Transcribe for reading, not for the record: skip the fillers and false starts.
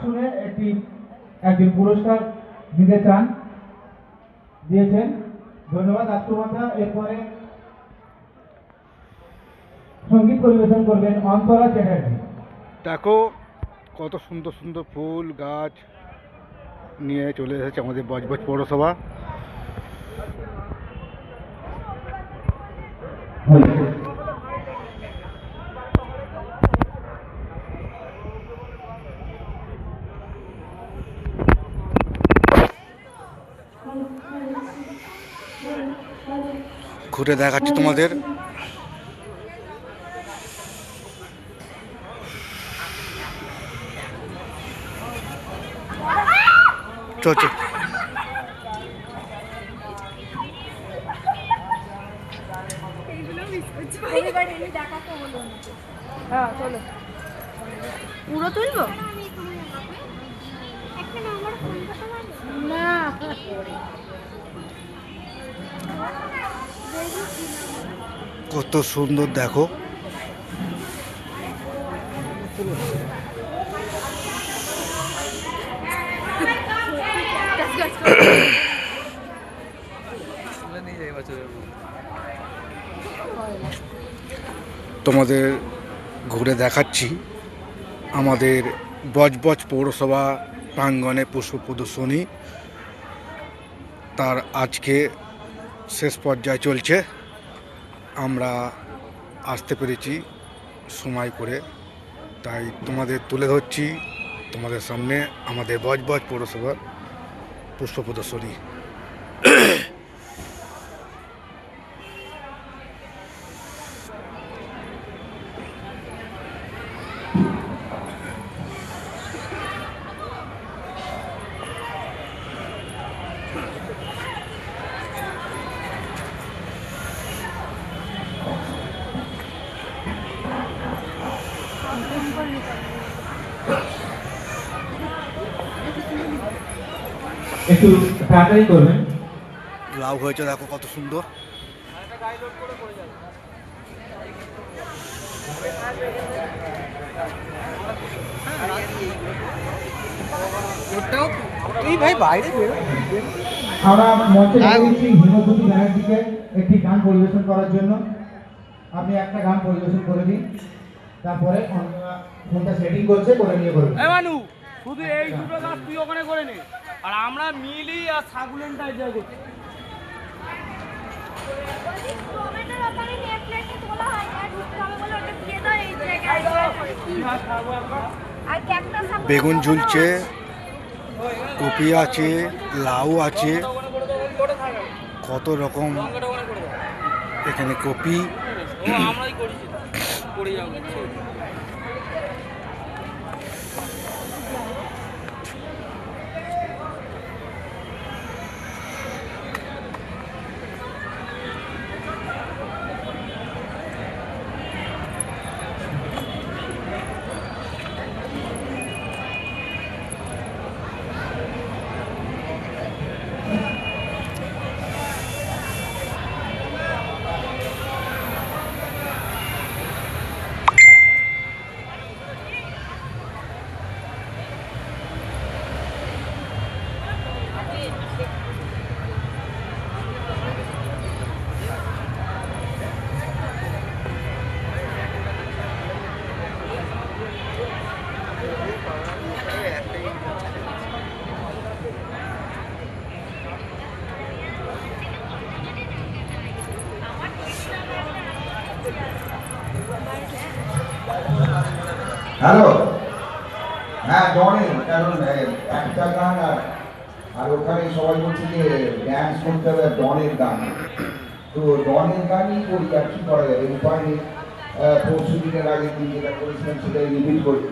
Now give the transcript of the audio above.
শুনে একজন পুরস্কার দিতে চান, দিয়েছেন। ধন্যবাদ রাষ্ট্রমাতা। এরপরে সঙ্গীত পরিবেশন করবেন অন্তরা চ্যাটার্জি। দেখো কত সুন্দর সুন্দর ফুল গাছ নিয়ে চলে এসেছে আমাদের বজবজ পৌরসভা। ঘুরে দেখাচ্ছি তোমাদের। চল পুরো তুলবো না? কত সুন্দর দেখো। তোমাদের ঘুরে দেখাচ্ছি আমাদের বজবজ পৌরসভা প্রাঙ্গণে পুষ্প প্রদর্শনী। তার আজকে শেষ পর্যায়ে চলছে। আমরা আসতে পেরেছি সময় করে, তাই তোমাদের তুলে ধরছি তোমাদের সামনে আমাদের বজবজ পৌরসভার পুষ্প প্রদর্শনী। একটু তাড়াতাড়ি করবেন। লাউ হয়েছে দেখো কত সুন্দর। আমরা মঞ্চে দিচ্ছি হিমজ্যোতি ব্যানার্জিকে একটি গান পরিবেশন করার জন্য। আপনি একটা গান পরিবেশন করে দিন, তারপরে ফোনটা সেটিং করছে করে নিয়ে করবেন। শুধু এই দুটো গাছ তুই ওখানে করে নে, আর আমরা মিলি আর সাগুলেনটা এনজয় করছি। বেগুন ঝুলছে, কপি আছে, লাউ আছে, কত রকম এখানে কপি। আমরাই করেছি করে যাবো। হ্যালো, হ্যাঁ ডনের, কারণ একটা গান আর ওখানে সবাই বলছে যে ড্যান্স করতে হবে ডনের গান, তো ডনের গানই করি। আর কি করা যাবে, উপায় নেই। পরশু দিনের আগের দিন যেটা করেছিলাম সেটাই রিপিট করি।